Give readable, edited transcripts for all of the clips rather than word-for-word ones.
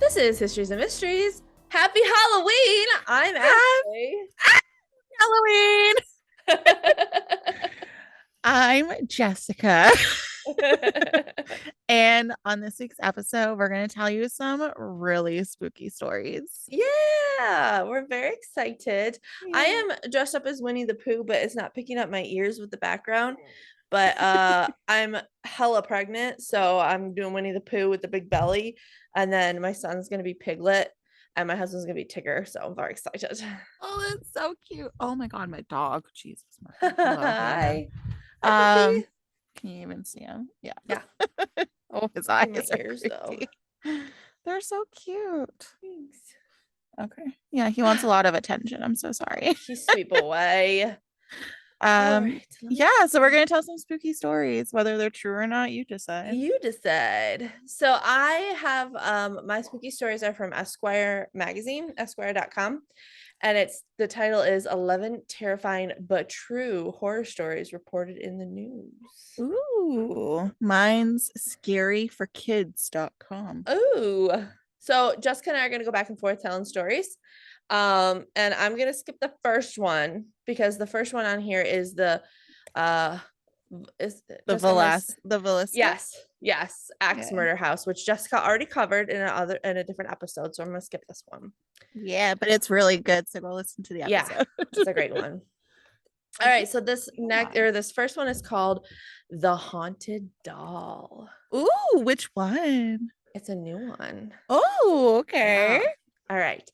This is Histories and Mysteries. Happy Halloween! I'm Ashley. Halloween. I'm Jessica. And on this week's episode, we're going to tell you some really spooky stories. Yeah, we're very excited. I Yeah. am dressed up as Winnie the Pooh, but it's not picking up my ears with the background. But I'm hella pregnant, so I'm doing Winnie the Pooh with the big belly, and then my son's gonna be Piglet, and my husband's gonna be Tigger. So I'm very excited. Oh, that's so cute. Oh my God, my dog. Jesus, Murphy. Hello. Hi, hi puppy. Um, can you even see him? Yeah. Yeah, Oh, his in my eyes are ears though. creepy. They're so cute. Thanks. Okay. Yeah, he wants a lot of attention. I'm so sorry. He's sweet boy. All right, Yeah, so we're gonna tell some spooky stories, whether they're true or not, you decide. you decide. So I have my spooky stories are from Esquire magazine, esquire.com, and it's the title is 11 terrifying but true horror stories reported in the news. Ooh, mine's scaryforkids.com. Oh, so Jessica and I are going to go back and forth telling stories. And I'm going to skip the first one because the first one on here is the is The Jessica, The Velasca? yes, Axe Okay. Murder House, which Jessica already covered in a different episode, so I'm going to skip this one. Yeah, but it's really good, so go listen to the Yeah, episode. it's a great one. All right, so this first one is called The Haunted Doll. Ooh, which one? It's a new one. Oh, okay. Yeah. All right.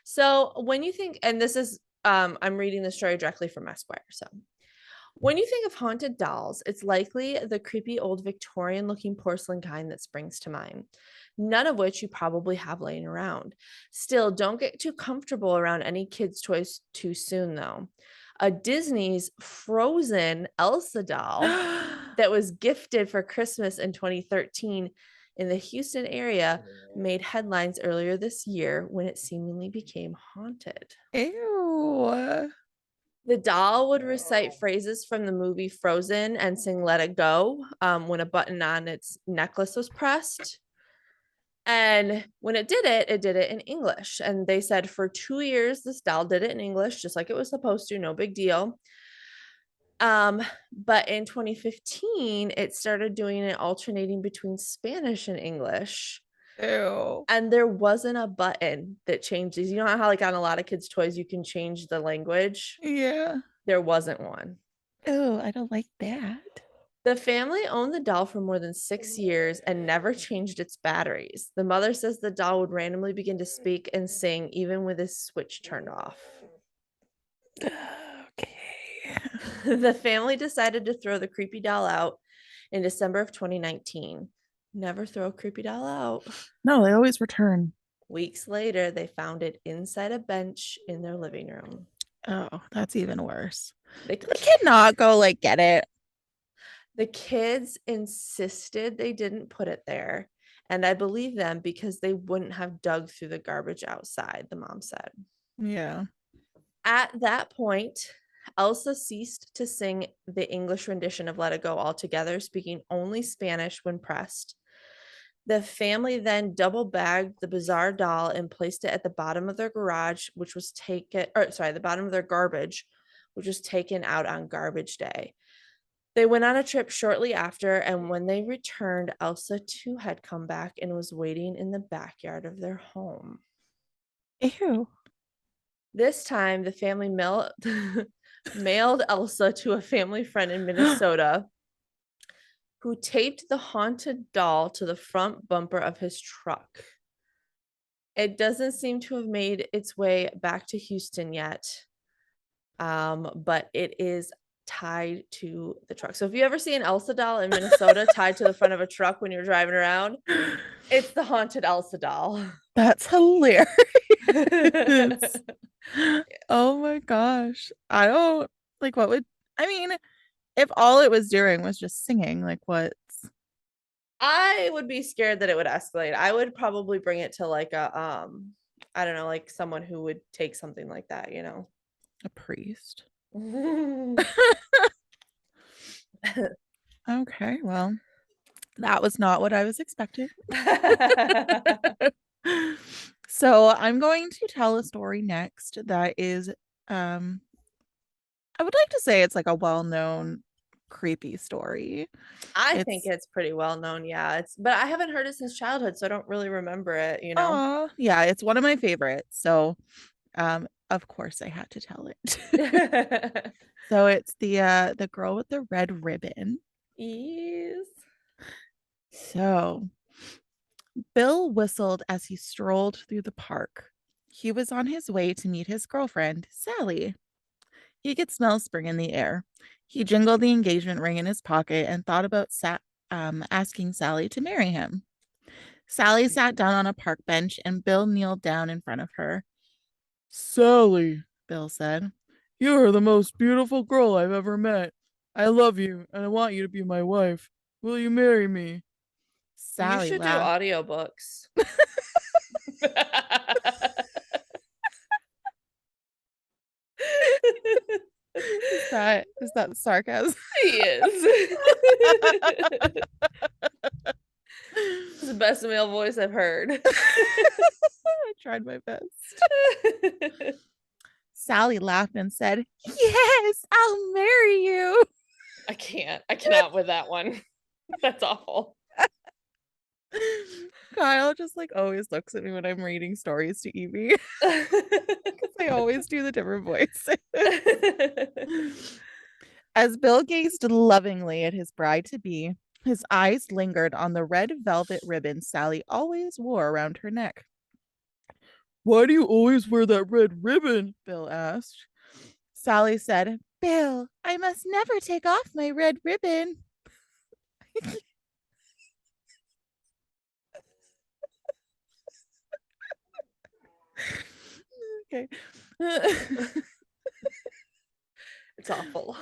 So when you think, and this is, I'm reading the story directly from Esquire. So when you think of haunted dolls, it's likely the creepy old Victorian looking porcelain kind that springs to mind, none of which you probably have laying around. Still, don't get too comfortable around any kids' toys too soon, though. A Disney's Frozen Elsa doll that was gifted for Christmas in 2013 in the Houston area made headlines earlier this year when it seemingly became haunted. Ew. The doll would recite phrases from the movie Frozen and sing Let It Go when a button on its necklace was pressed. And when it did it in English. And they said for 2 years, this doll did it in English, just like it was supposed to, no big deal. But in 2015, it started doing it alternating between Spanish and English. Ew. And there wasn't a button that changes. You know how like on a lot of kids' toys you can change the language? Yeah. There wasn't one. Oh, I don't like that. The family owned the doll for more than 6 years and never changed its batteries. The mother says the doll would randomly begin to speak and sing even with its switch turned off. Okay. The family decided to throw the creepy doll out in December of 2019. Never throw a creepy doll out. No, they always return. Weeks later, they found it inside a bench in their living room. Oh, that's even worse. The Did the kid not go like get it? The kids insisted they didn't put it there. And I believe them because they wouldn't have dug through the garbage outside, the mom said. Yeah. At that point, Elsa ceased to sing the English rendition of Let It Go altogether, speaking only Spanish when pressed. The family then double bagged the bizarre doll and placed it at the bottom of their garage, which was the bottom of their garbage, which was taken out on garbage day. They went on a trip shortly after, and when they returned, Elsa too had come back and was waiting in the backyard of their home. Ew. This time, the family mailed Elsa to a family friend in Minnesota who taped the haunted doll to the front bumper of his truck. It doesn't seem to have made its way back to Houston yet, but it is tied to the truck. So if you ever see an Elsa doll in Minnesota tied to the front of a truck when you're driving around, it's the haunted Elsa doll. That's hilarious. Oh my gosh. I don't like what would I mean, if all it was doing was just singing, like what's I would be scared that it would escalate. I would probably bring it to like a I don't know, like someone who would take something like that, you know. a priest? Okay. Okay, well, that was not what I was expecting. So I'm going to tell a story next that is, um, I would like to say it's like a well-known creepy story. I think It's it's pretty well known, yeah. But I haven't heard it since childhood, so I don't really remember it, you know. oh yeah, it's one of my favorites. So of course I had to tell it. So it's the girl with the red ribbon. Yes. So Bill whistled as he strolled through the park. He was on his way to meet his girlfriend, Sally. He could smell spring in the air. He jingled the engagement ring in his pocket and thought about asking Sally to marry him. Sally sat down on a park bench and Bill kneeled down in front of her. Sally, Bill said, you are the most beautiful girl I've ever met. I love you and I want you to be my wife. Will you marry me? You Sally should do laughed. audiobooks. Is that sarcasm? Yes. It's the best male voice I've heard. I tried my best. Sally laughed and said, yes, I'll marry you. I can't. I cannot with that one. That's awful. Kyle just like always looks at me when I'm reading stories to Evie because I always do the different voices. As Bill gazed lovingly at his bride to be, his eyes lingered on the red velvet ribbon Sally always wore around her neck. Why do you always wear that red ribbon? Bill asked. Sally said, Bill, I must never take off my red ribbon. Okay. It's awful.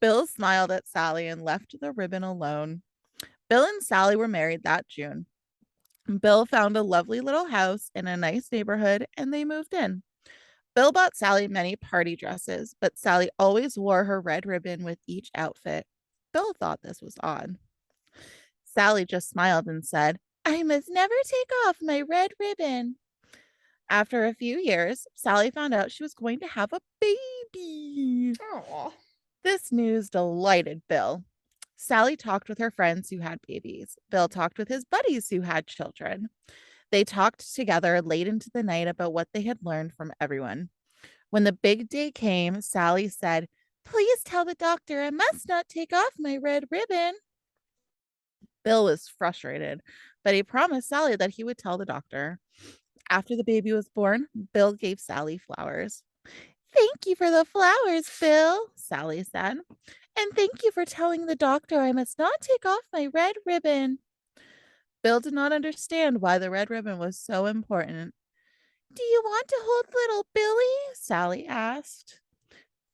Bill smiled at Sally and left the ribbon alone. Bill and Sally were married that June. Bill found a lovely little house in a nice neighborhood and they moved in. Bill bought Sally many party dresses, but Sally always wore her red ribbon with each outfit. Bill thought this was odd. Sally just smiled and said, I must never take off my red ribbon. After a few years, Sally found out she was going to have a baby. Aw. This news delighted Bill. Sally talked with her friends who had babies. Bill talked with his buddies who had children. They talked together late into the night about what they had learned from everyone. When the big day came, Sally said, Please tell the doctor I must not take off my red ribbon. Bill was frustrated, but he promised Sally that he would tell the doctor. After the baby was born, Bill gave Sally flowers. Thank you for the flowers, Bill, Sally said. And thank you for telling the doctor I must not take off my red ribbon. Bill did not understand why the red ribbon was so important. Do you want to hold little Billy? Sally asked.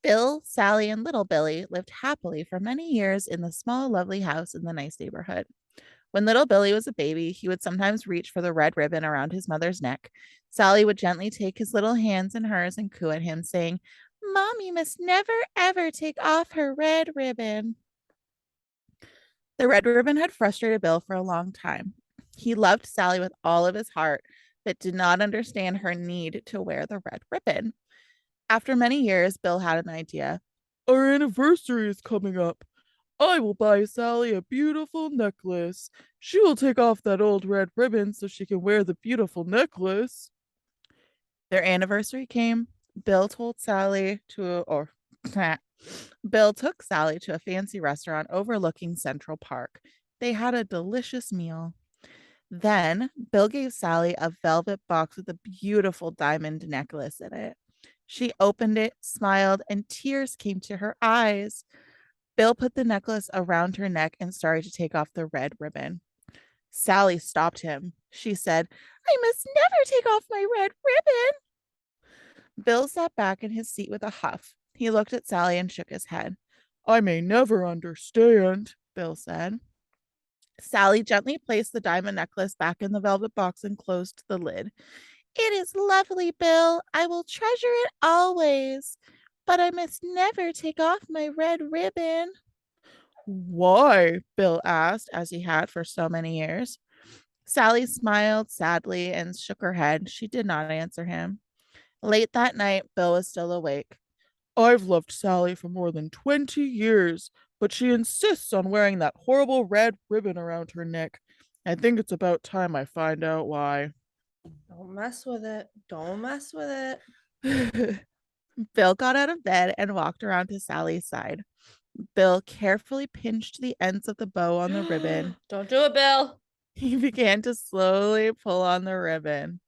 Bill, Sally, and little Billy lived happily for many years in the small, lovely house in the nice neighborhood. When little Billy was a baby, he would sometimes reach for the red ribbon around his mother's neck. Sally would gently take his little hands in hers and coo at him, saying, Mommy must never, ever take off her red ribbon. The red ribbon had frustrated Bill for a long time. He loved Sally with all of his heart, but did not understand her need to wear the red ribbon. After many years, Bill had an idea. Our anniversary is coming up. I will buy Sally a beautiful necklace. She will take off that old red ribbon so she can wear the beautiful necklace. Their anniversary came. Bill told Sally to, or Bill took Sally to a fancy restaurant overlooking Central Park. They had a delicious meal. Then Bill gave Sally a velvet box with a beautiful diamond necklace in it. She opened it, smiled, and tears came to her eyes. Bill put the necklace around her neck and started to take off the red ribbon. Sally stopped him. She said, I must never take off my red ribbon. Bill sat back in his seat with a huff. He looked at Sally and shook his head. I may never understand, Bill said. Sally gently placed the diamond necklace back in the velvet box and closed the lid. It is lovely, Bill. I will treasure it always. But I must never take off my red ribbon. Why? Bill asked, as he had for so many years. Sally smiled sadly and shook her head. She did not answer him. Late that night, Bill was still awake. I've loved Sally for more than 20 years, but she insists on wearing that horrible red ribbon around her neck. I think it's about time I find out why. Don't mess with it. Don't mess with it. Bill got out of bed and walked around to Sally's side. Bill carefully pinched the ends of the bow on the ribbon. Don't do it, Bill. He began to slowly pull on the ribbon.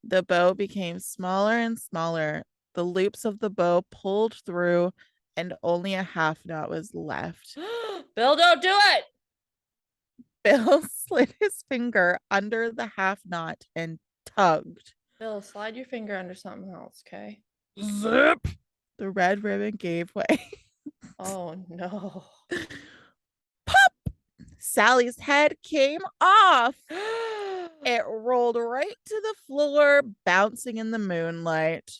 The bow became smaller and smaller. The loops of the bow pulled through, and only a half knot was left. Bill, don't do it. Bill slid his finger under the half knot and tugged. Bill, slide your finger under something else, okay? Zip! The red ribbon gave way. Oh no. Pop! Sally's head came off. It rolled right to the floor, bouncing in the moonlight.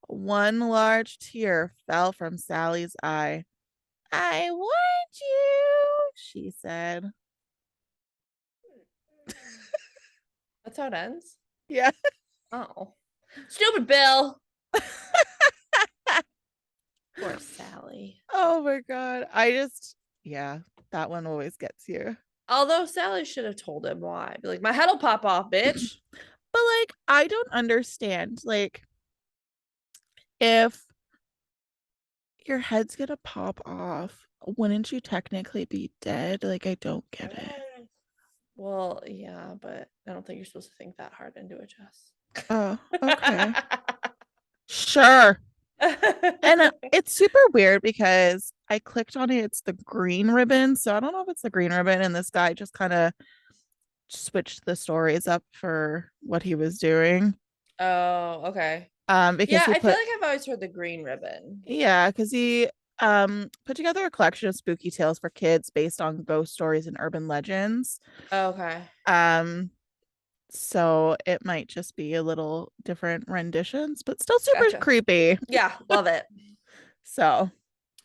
One large tear fell from Sally's eye. I warned you, she said. That's how it ends? Yeah. Oh. Stupid Bill. Poor Sally. Oh my God. Yeah, that one always gets you. Although Sally should have told him why. Be like, my head'll pop off, bitch. But like, I don't understand. Like, if your head's gonna pop off, wouldn't you technically be dead? Like, I don't get it. Well, yeah, but I don't think you're supposed to think that hard into it, Jess. Oh, okay. Sure. And it's super weird because I clicked on it. It's the green ribbon. So I don't know if it's the green ribbon. And this guy just kind of switched the stories up for what he was doing. Oh, okay. Because Yeah, he I feel put, like I've always heard the green ribbon. yeah, because he put together a collection of spooky tales for kids based on ghost stories and urban legends. Okay. Um, so it might just be a little different renditions, but still super Gotcha. creepy. Yeah, love it. So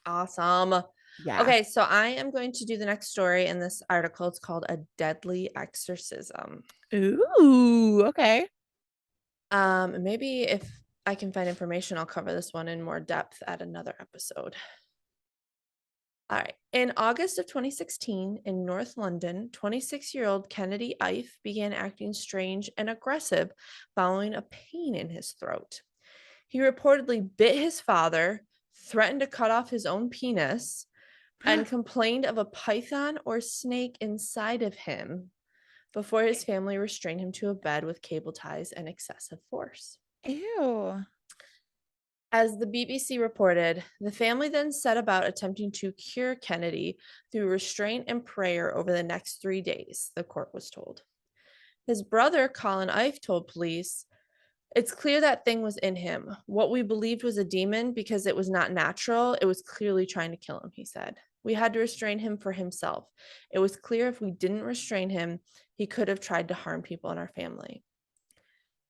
Awesome. yeah. Okay, so I am going to do the next story in this article. It's called A Deadly Exorcism. Ooh, okay. Maybe if I can find information, I'll cover this one in more depth at another episode. All right. In August of 2016, in North London, 26-year-old Kennedy Ife began acting strange and aggressive following a pain in his throat. He reportedly bit his father, threatened to cut off his own penis, and complained of a python or snake inside of him before his family restrained him to a bed with cable ties and excessive force. Ew. As the BBC reported, the family then set about attempting to cure Kennedy through restraint and prayer over the next 3 days, the court was told. His brother, Colin Ife, told police, "It's clear that thing was in him. What we believed was a demon because it was not natural. It was clearly trying to kill him," he said. "We had to restrain him for himself. It was clear if we didn't restrain him, he could have tried to harm people in our family."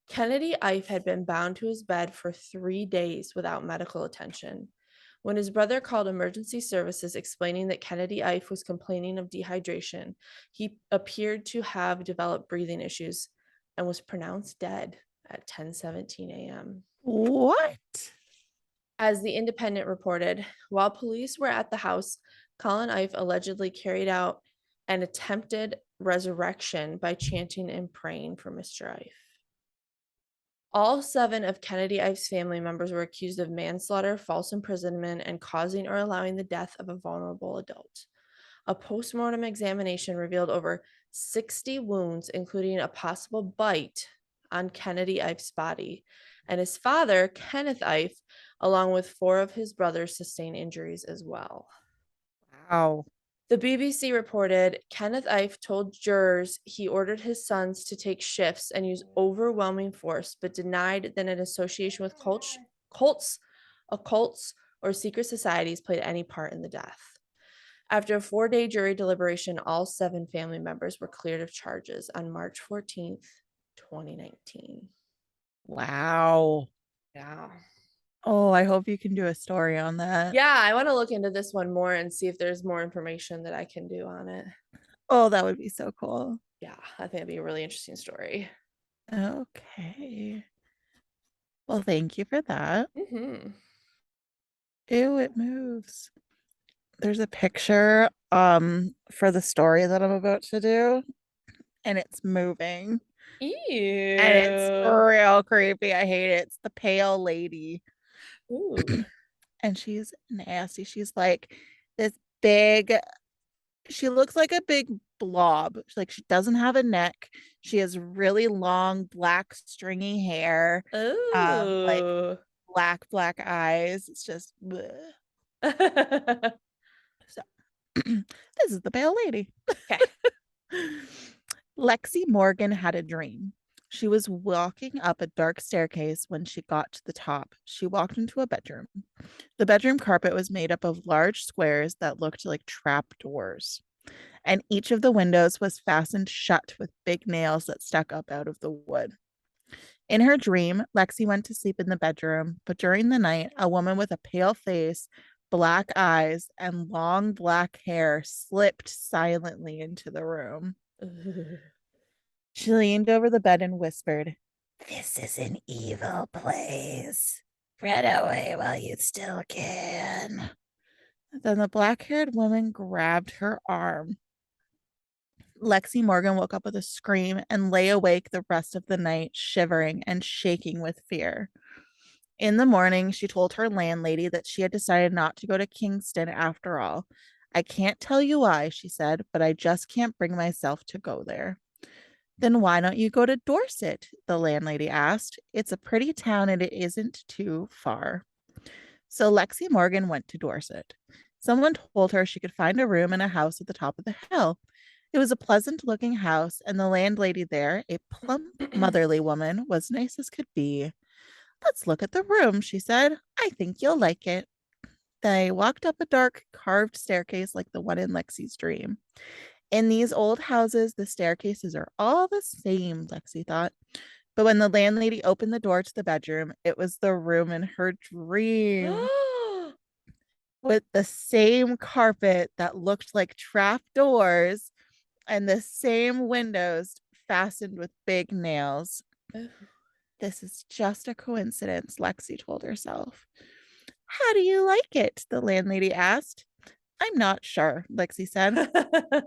Kennedy Ife had been bound to his bed for 3 days without medical attention. When his brother called emergency services explaining that Kennedy Ife was complaining of dehydration, he appeared to have developed breathing issues and was pronounced dead at 10:17 a.m. What? As the Independent reported, while police were at the house, Colin Ife allegedly carried out an attempted resurrection by chanting and praying for Mr. Ife. All 7 of Kennedy Ife's family members were accused of manslaughter, false imprisonment, and causing or allowing the death of a vulnerable adult. A postmortem examination revealed over 60 wounds, including a possible bite on Kennedy Ife's body. And his father, Kenneth Ife, along with 4 of his brothers, sustained injuries as well. Wow. The BBC reported Kenneth Ife told jurors he ordered his sons to take shifts and use overwhelming force, but denied that an association with cults, occults, or secret societies played any part in the death. After a 4-day jury deliberation, all 7 family members were cleared of charges on March 14th, 2019. Wow. Yeah. Oh, I hope you can do a story on that. Yeah, I want to look into this one more and see if there's more information that I can do on it. Oh, that would be so cool. Yeah, I think it'd be a really interesting story. Okay. Well, thank you for that. Hmm. Ew, it moves. There's a picture for the story that I'm about to do, and it's moving. And it's Ew. real creepy. I hate it. It's the pale lady. Ooh. And she's nasty. She's like this big, she looks like a big blob. Like she doesn't have a neck. She has really long, black, stringy hair, like Ooh. black eyes. It's just bleh. So this is the pale lady. Okay. Lexi Morgan had a dream. She was walking up a dark staircase when she got to the top. She walked into a bedroom. The bedroom carpet was made up of large squares that looked like trap doors, and each of the windows was fastened shut with big nails that stuck up out of the wood. In her dream, Lexi went to sleep in the bedroom, but during the night, a woman with a pale face, black eyes, and long black hair slipped silently into the room. Ooh. She leaned over the bed and whispered, "This is an evil place. Run away while you still can." Then the black haired woman grabbed her arm. Lexi Morgan woke up with a scream and lay awake the rest of the night, shivering and shaking with fear. In the morning, she told her landlady that she had decided not to go to Kingston after all. "I can't tell you why," she said, "but I just can't bring myself to go there." "Then why don't you go to Dorset?" the landlady asked. "It's a pretty town and it isn't too far." So Lexi Morgan went to Dorset. Someone told her she could find a room in a house at the top of the hill. It was a pleasant looking house, and the landlady there, a plump, motherly woman, was nice as could be. "Let's look at the room," she said. "I think you'll like it." They walked up a dark, carved staircase like the one in Lexi's dream. In these old houses, the staircases are all the same, Lexi thought. But when the landlady opened the door to the bedroom, it was the room in her dream with the same carpet that looked like trap doors and the same windows fastened with big nails. "This is just a coincidence," Lexi told herself. "How do you like it?" the landlady asked. "I'm not sure," Lexi said. I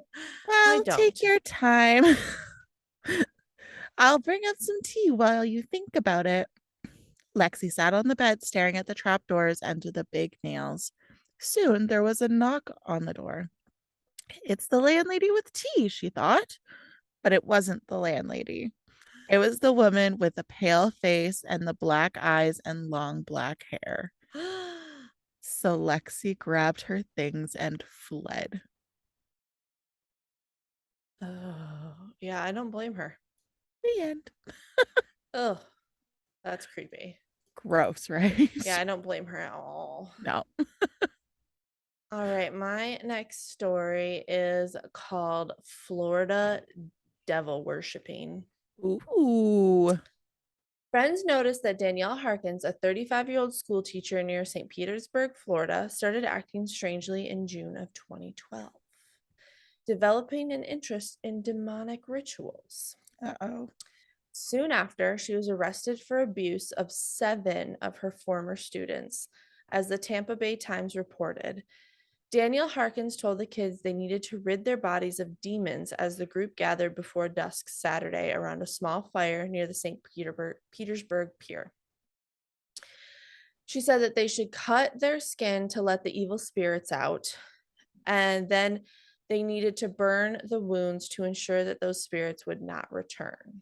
"Well, take don't. your time. I'll bring up some tea while you think about it." Lexi sat on the bed staring at the trapdoors and to the big nails. Soon there was a knock on the door. "It's the landlady with tea," she thought. But it wasn't the landlady. It was the woman with the pale face and the black eyes and long black hair. So Lexi grabbed her things and fled. Oh, yeah, I don't blame her. The end. Oh, that's creepy. Gross, Yeah, right? I don't blame her at all. No. All right, my next story is called Florida Devil Worshipping. Ooh. Friends noticed that Danielle Harkins, a 35-year-old school teacher near St. Petersburg, Florida, started acting strangely in June of 2012, developing an interest in demonic rituals. Uh-oh. Soon after, she was arrested for abuse of 7 of her former students, as the Tampa Bay Times reported. Danielle Harkins told the kids they needed to rid their bodies of demons as the group gathered before dusk Saturday around a small fire near the St. Petersburg Pier. She said that they should cut their skin to let the evil spirits out, and then they needed to burn the wounds to ensure that those spirits would not return.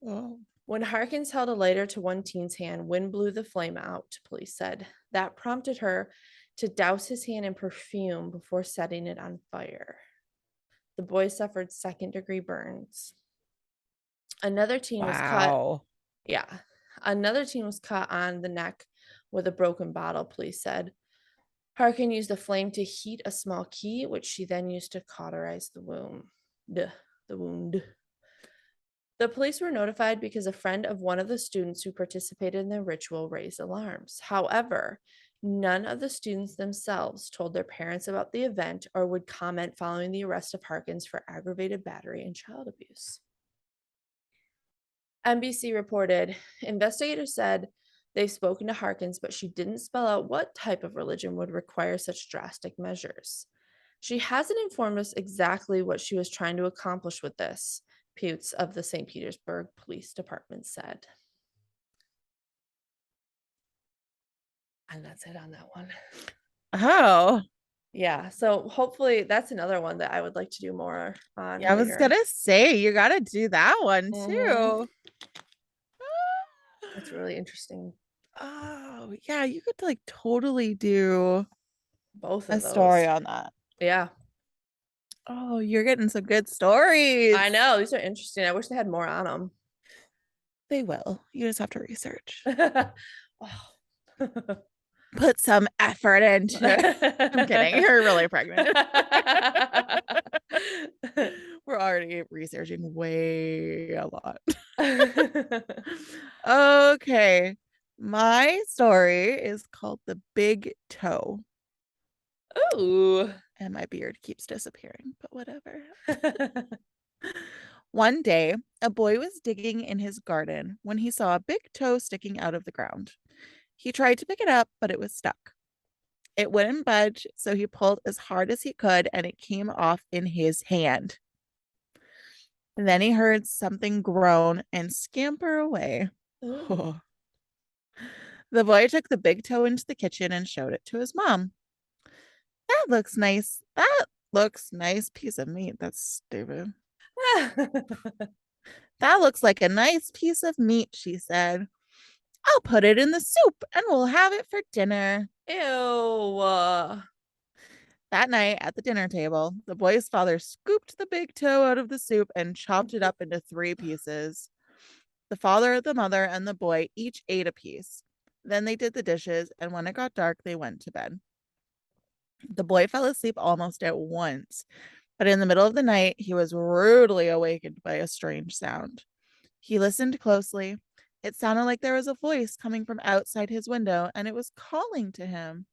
Oh. When Harkins held a lighter to one teen's hand, wind blew the flame out, police said. That prompted her to douse his hand in perfume before setting it on fire. The boy suffered second-degree burns. Another teen was cut, Wow. yeah, another teen was cut on the neck with a broken bottle, police said. Harkin used the flame to heat a small key, which she then used to cauterize the wound. The police were notified because a friend of one of the students who participated in the ritual raised alarms. However, none of the students themselves told their parents about the event or would comment following the arrest of Harkins for aggravated battery and child abuse. NBC reported investigators said they've spoken to Harkins, but she didn't spell out what type of religion would require such drastic measures. She hasn't informed us exactly what she was trying to accomplish with this, Putes of the St. Petersburg Police Department said. And that's it on that one. Oh, Yeah, so hopefully that's another one that I would like to do more on yeah, I was later. gonna say you gotta do that one Mhm. too. It's really interesting, Oh, yeah, you could like totally do both a of story those. on that. Yeah, Oh, you're getting some good I stories. know. These are interesting. I wish they had more on They will. You just have to research. them. Oh. Put some effort into it. I'm kidding. You're really pregnant. We're already researching way a lot. Okay. My story is called The Big Toe. Ooh. And my beard keeps disappearing, but whatever. One day, a boy was digging in his garden when he saw a big toe sticking out of the ground. He tried to pick it up, but it was stuck. It wouldn't budge, so he pulled as hard as he could and it came off in his hand. And then he heard something groan and scamper away. Ooh. Oh. The boy took the big toe into the kitchen and showed it to his mom. That looks nice. That looks nice piece of meat. That's stupid. That looks like a nice piece of meat, she said. I'll put it in the soup and we'll have it for dinner. Ew. That night at the dinner table, the boy's father scooped the big toe out of the soup and chopped it up into 3 pieces. The father, the mother, and the boy each ate a piece. Then they did the dishes, and when it got dark, they went to bed. The boy fell asleep almost at once, but in the middle of the night, he was rudely awakened by a strange sound. He listened closely. It sounded like there was a voice coming from outside his window, and it was calling to him.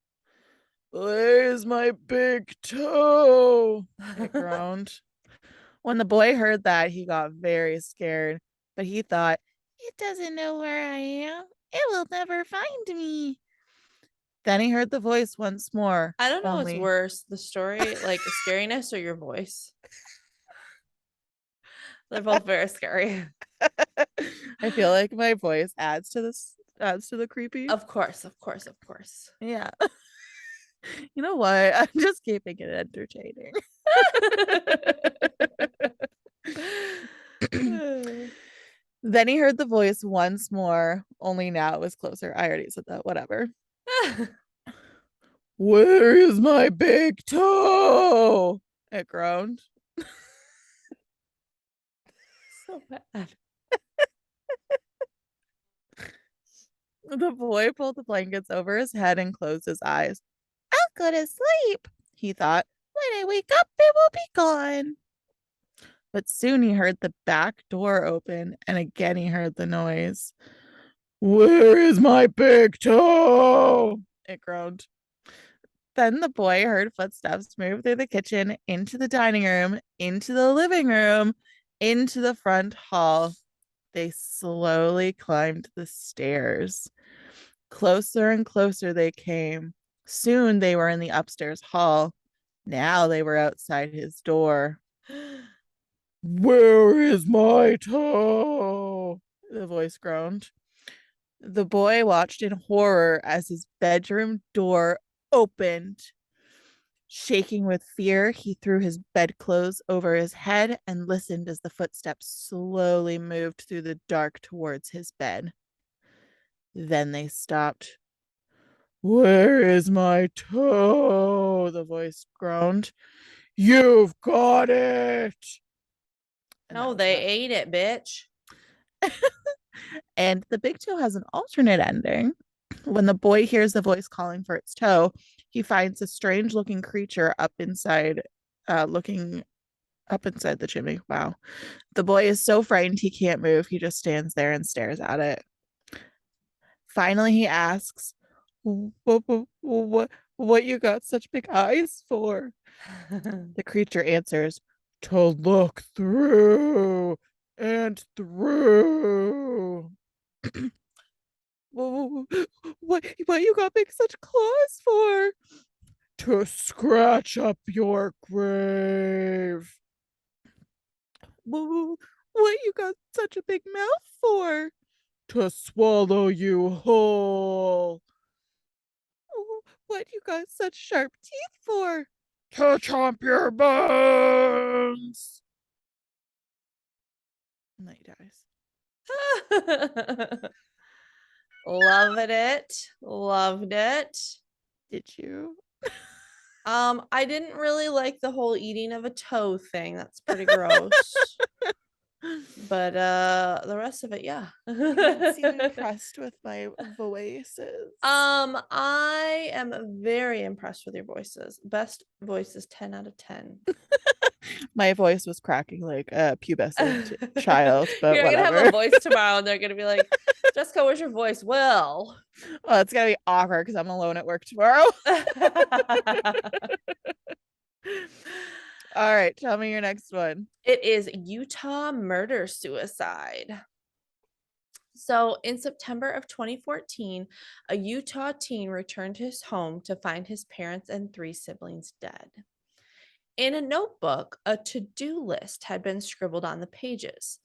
Where's my big toe? It groaned. When the boy heard that, he got very scared, but he thought, it doesn't know where I am. It will never find me. Then he heard the voice once more, I don't know what's only worse, the story, like scariness or your voice. They're both very scary. I feel like my voice adds to the creepy. Of course, of course, of course. Yeah. You know what? I'm just keeping it entertaining. Then he heard the voice once more, only now it was closer. I already said that. Whatever. Where is my big toe? It groaned. So bad. The boy pulled the blankets over his head and closed his eyes. I'll go to sleep, he thought. When I wake up, it will be gone. But soon he heard the back door open, and again he heard the noise. Where is my big toe? It groaned. Then the boy heard footsteps move through the kitchen, into the dining room, into the living room, into the front hall. They slowly climbed the stairs. Closer and closer they came. Soon they were in the upstairs hall. Now they were outside his door. Where is my toe? The voice groaned. The boy watched in horror as his bedroom door opened. Shaking with fear, he threw his bedclothes over his head and listened as the footsteps slowly moved through the dark towards his bed. Then they stopped. Where is my toe? The voice groaned. You've got it. And that No, was they that. ate it, bitch. And the big toe has an alternate ending. When the boy hears the voice calling for its toe, he finds a strange looking creature up inside, looking Up inside the chimney. Wow. The boy is so frightened he can't move. He just stands there and stares at it. Finally, he asks, what you got such big eyes for? The creature answers, to look through and through. What you got big such claws for? To scratch up your grave. What you got such a big mouth for? To swallow you whole. What you got such sharp teeth for? To chomp your bones. And then he dies. Loved it. Loved it. Did you? I didn't really like the whole eating of a toe thing. That's pretty gross. But the rest of it, yeah. You don't seem impressed with my voices. I am very impressed with your voices. Best voices 10 out of 10. My voice was cracking like a pubescent child, but You're gonna have a whatever. voice tomorrow and they're gonna be like, Jessica, where's your voice? Well. Oh, it's gonna be awkward because I'm alone at work tomorrow. All right, tell me your next one. It is Utah murder suicide. So, in September of 2014, a Utah teen returned to his home to find his parents and three siblings dead. In a notebook, a to do list had been scribbled on the pages.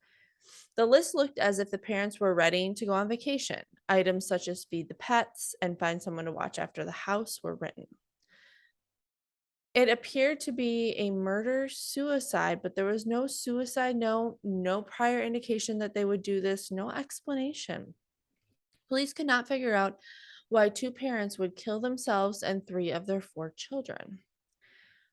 The list looked as if the parents were ready to go on vacation. Items such as feed the pets and find someone to watch after the house were written. It appeared to be a murder suicide, but there was no suicide note, no prior indication that they would do this, no explanation. Police could not figure out why two parents would kill themselves and three of their four children.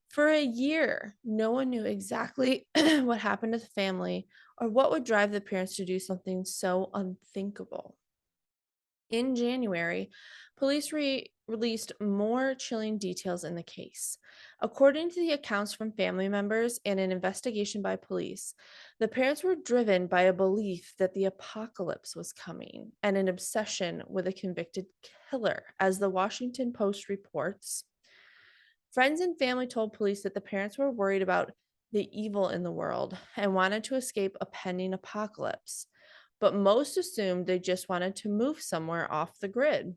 For a year, no one knew exactly what happened to the family or what would drive the parents to do something so unthinkable. In January, police released more chilling details in the case. According to the accounts from family members and an investigation by police, the parents were driven by a belief that the apocalypse was coming and an obsession with a convicted killer. As the Washington Post reports, friends and family told police that the parents were worried about the evil in the world and wanted to escape a pending apocalypse, but most assumed they just wanted to move somewhere off the grid.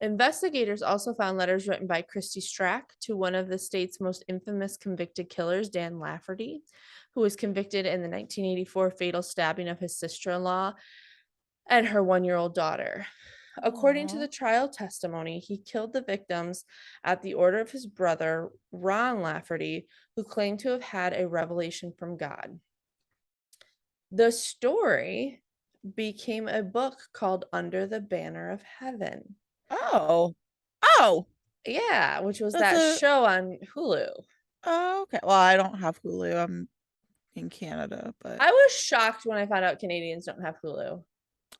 Investigators also found letters written by Christy Strack to one of the state's most infamous convicted killers, Dan Lafferty, who was convicted in the 1984 fatal stabbing of his sister in law and her 1-year-old daughter. According to Aww. the trial testimony, he killed the victims at the order of his brother, Ron Lafferty, who claimed to have had a revelation from God. The story became a book called Under the Banner of Heaven. Oh. Oh. Yeah, which was That's that a show on Hulu. oh, okay. Well, I don't have Hulu. I'm in Canada, but I was shocked when I found out Canadians don't have Hulu.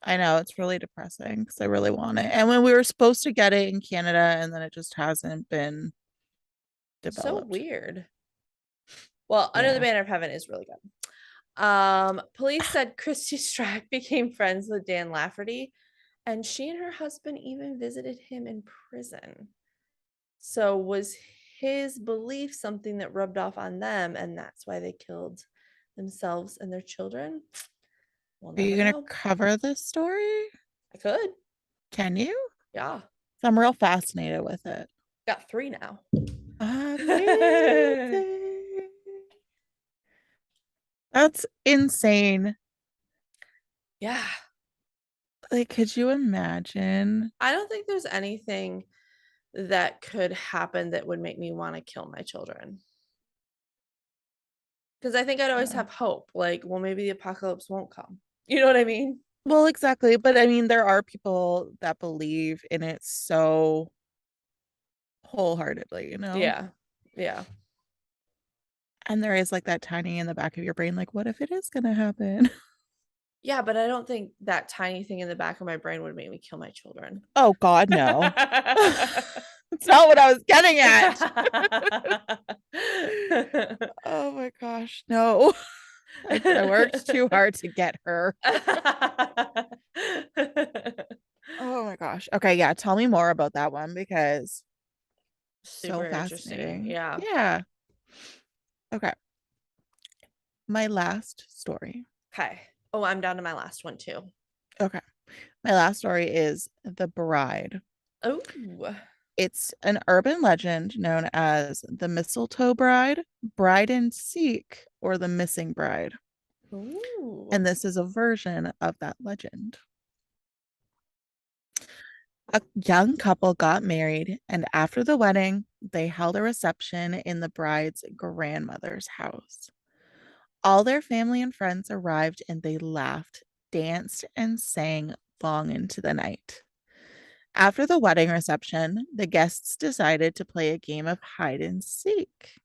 I know it's really depressing because I really want it. And when we were supposed to get it in Canada and then it just hasn't been So developed. weird. Well, Under the Yeah. Banner of Heaven is really good. Police said Christy Strack became friends with Dan Lafferty, and she and her husband even visited him in prison. So was his belief something that rubbed off on them, and that's why they killed themselves and their children? We'll Are you never gonna know. cover this story? I could. Can you? Yeah. I'm real fascinated with it. Got three now. Amazing. That's insane. Yeah. Like, could you imagine? I don't think there's anything that could happen that would make me want to kill my children. Because I think I'd always Yeah. have hope. Like, well, maybe the apocalypse won't come. You know what I mean? Well, exactly. But I mean, there are people that believe in it so wholeheartedly, you know? Yeah. Yeah. And there is like that tiny in the back of your brain, like, what if it is gonna happen? Yeah, but I don't think that tiny thing in the back of my brain would make me kill my children. Oh God, no. That's not what I was getting at. Oh my gosh, no. I worked too hard to get her. Oh my gosh. Okay, yeah, tell me more about that one because so Super interesting. fascinating. Yeah. Yeah. Okay. My last story. Okay. Oh, I'm down to my last one too. Okay. My last story is The Bride. Oh. It's an urban legend known as the Mistletoe Bride, Bride and Seek, or the Missing Bride. Ooh. And this is a version of that legend. A young couple got married, and after the wedding, they held a reception in the bride's grandmother's house. All their family and friends arrived, and they laughed, danced, and sang long into the night. After the wedding reception, the guests decided to play a game of hide and seek.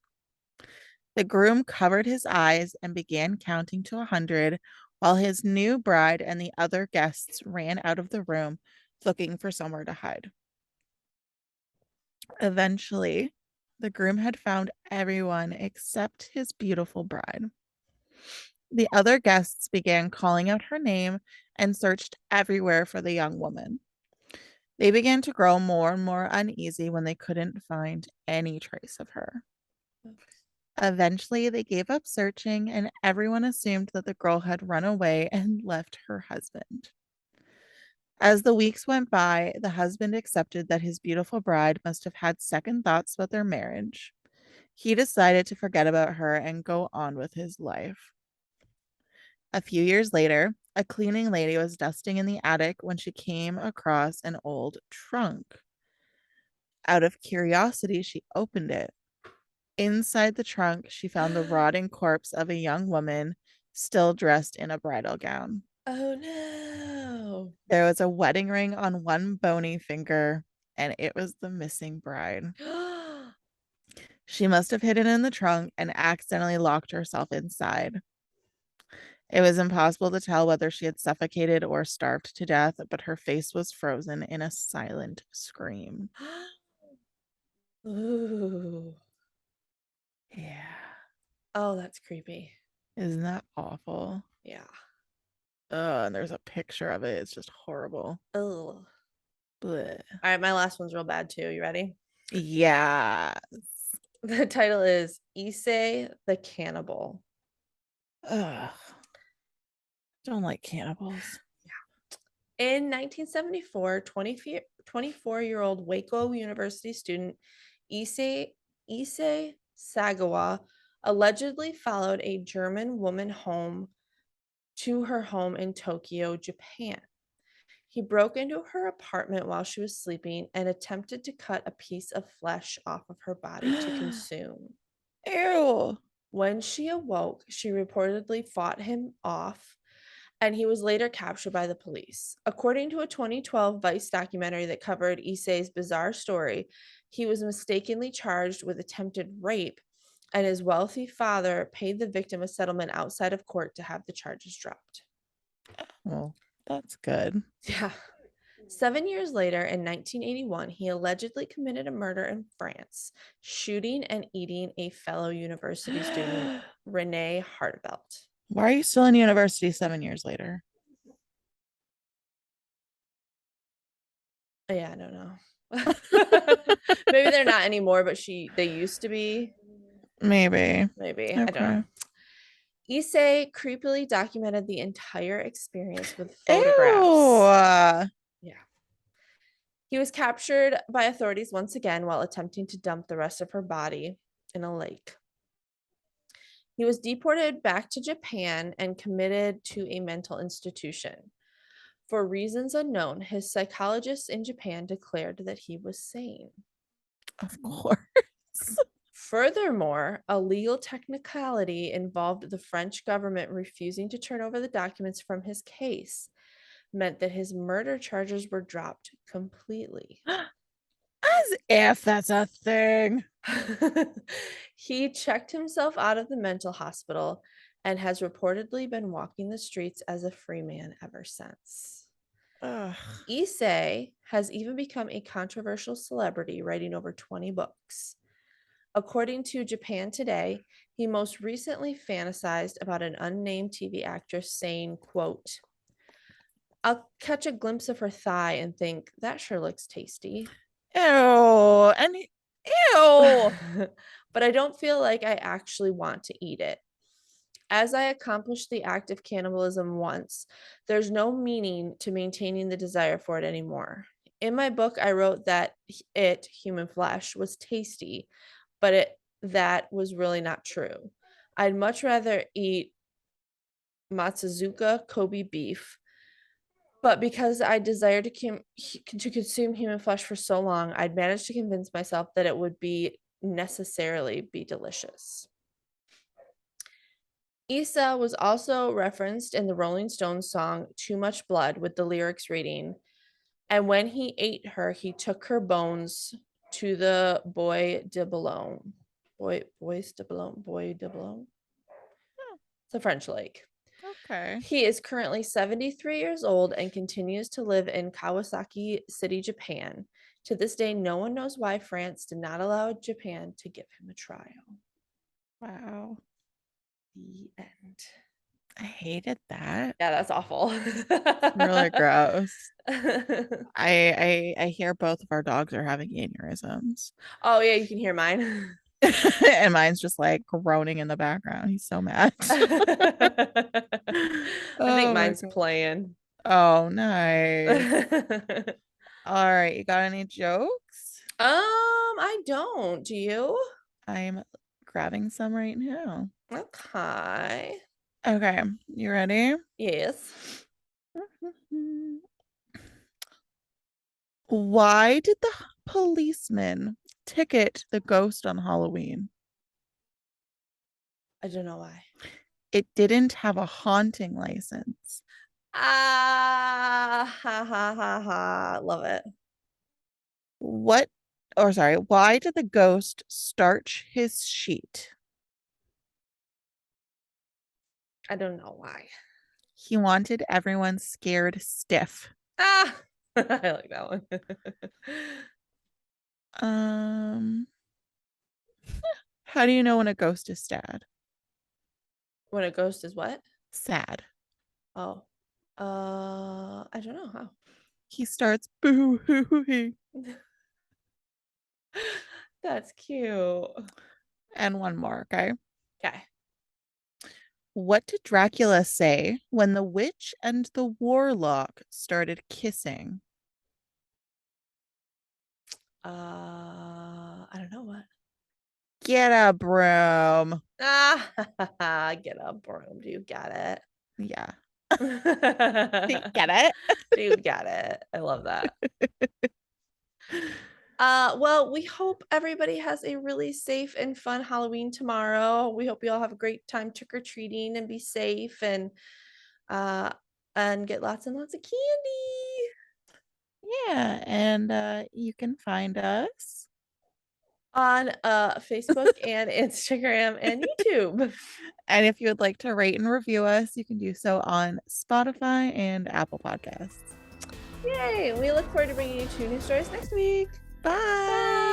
The groom covered his eyes and began counting to 100 while his new bride and the other guests ran out of the room looking for somewhere to hide. Eventually, the groom had found everyone except his beautiful bride. The other guests began calling out her name and searched everywhere for the young woman. They began to grow more and more uneasy when they couldn't find any trace of her. Eventually, they gave up searching, and everyone assumed that the girl had run away and left her husband. As the weeks went by, the husband accepted that his beautiful bride must have had second thoughts about their marriage. He decided to forget about her and go on with his life. A few years later, a cleaning lady was dusting in the attic when she came across an old trunk. Out of curiosity, she opened it. Inside the trunk, she found the rotting corpse of a young woman still dressed in a bridal gown. Oh no. There was a wedding ring on one bony finger, and it was the missing bride. She must have hidden in the trunk and accidentally locked herself inside. It was impossible to tell whether she had suffocated or starved to death, but her face was frozen in a silent scream. Ooh. Yeah. Oh, that's creepy. Isn't that awful? Yeah. And there's a picture of it. It's just horrible. Oh. Blech. All right, my last one's real bad too. You ready? Yeah. The title is Issei the Cannibal. Ugh. Don't like cannibals. In 1974, 24-year-old Waco University student Issei Sagawa allegedly followed a German woman home to her home in Tokyo, Japan. He broke into her apartment while she was sleeping and attempted to cut a piece of flesh off of her body to consume. Ew. When she awoke, she reportedly fought him off, and he was later captured by the police. According to a 2012 Vice documentary that covered Issei's bizarre story, he was mistakenly charged with attempted rape, and his wealthy father paid the victim a settlement outside of court to have the charges dropped. Well, that's good. Yeah. 7 years later, in 1981, he allegedly committed a murder in France, shooting and eating a fellow university student, Renee Hartbelt. Why are you still in university 7 years later? Yeah, I don't know. Maybe they're not anymore, but they used to be. Maybe. Maybe. I don't know. Okay. Issei creepily documented the entire experience with photographs. Ew. Yeah. He was captured by authorities once again while attempting to dump the rest of her body in a lake. He was deported back to Japan and committed to a mental institution. For reasons unknown, his psychologists in Japan declared that he was sane. Of course. Furthermore, a legal technicality involved the French government refusing to turn over the documents from his case meant that his murder charges were dropped completely. As if that's a thing. He checked himself out of the mental hospital and has reportedly been walking the streets as a free man ever since. Ugh. Issei has even become a controversial celebrity, writing over 20 books. According to Japan Today, he most recently fantasized about an unnamed TV actress saying, quote, I'll catch a glimpse of her thigh and think, that sure looks tasty. Ew. And ew. But I don't feel like I actually want to eat it. As I accomplished the act of cannibalism once, there's no meaning to maintaining the desire for it anymore. In my book, I wrote that human flesh, was tasty, but that was really not true. I'd much rather eat Matsuzuka Kobe beef, but because I desired to consume human flesh for so long, I'd managed to convince myself that it would necessarily be delicious. Issa was also referenced in the Rolling Stones song Too Much Blood, with the lyrics reading, and when he ate her, he took her bones to the Bois de Boulogne. Bois de Boulogne. Oh, It's a French lake. okay. He is currently 73 years old and continues to live in Kawasaki City, Japan. To this day, no one knows why France did not allow Japan to give him a trial. Wow. The end. I hated that. Yeah, that's awful. Really gross. I hear both of our dogs are having aneurysms. Oh, yeah, you can hear mine. And mine's just like groaning in the background. He's so mad. I think Oh my mine's god. playing. Oh, nice. All right, you got any jokes? I don't. Do you? I'm grabbing some right now. Okay. Okay, you ready? Yes. Why did the policeman ticket the ghost on Halloween? I don't know why. It didn't have a haunting license. Ah, ha ha ha ha. Love it. What, or sorry, why did the ghost starch his sheet? I don't know why. He wanted everyone scared stiff. Ah, I like that one. Um, how do you know when a ghost is sad? When a ghost is what? Sad. Oh, I don't know how. He starts boo hooing. That's cute. And one more, okay? Okay. What did Dracula say when the witch and the warlock started kissing? I don't know what. Get a broom. Ah, get up, broom. You got it. Yeah. Get Dude, it? got it. I love that. Well, we hope everybody has a really safe and fun Halloween tomorrow. We hope you all have a great time trick-or-treating and be safe uh and get lots and lots of candy Yeah, and you can find us. on Facebook and Instagram and YouTube. And if you would like to rate and review us, you can do so on Spotify and Apple Podcasts. Yay! We look forward to bringing you 2 new stories next week. Bye. Bye.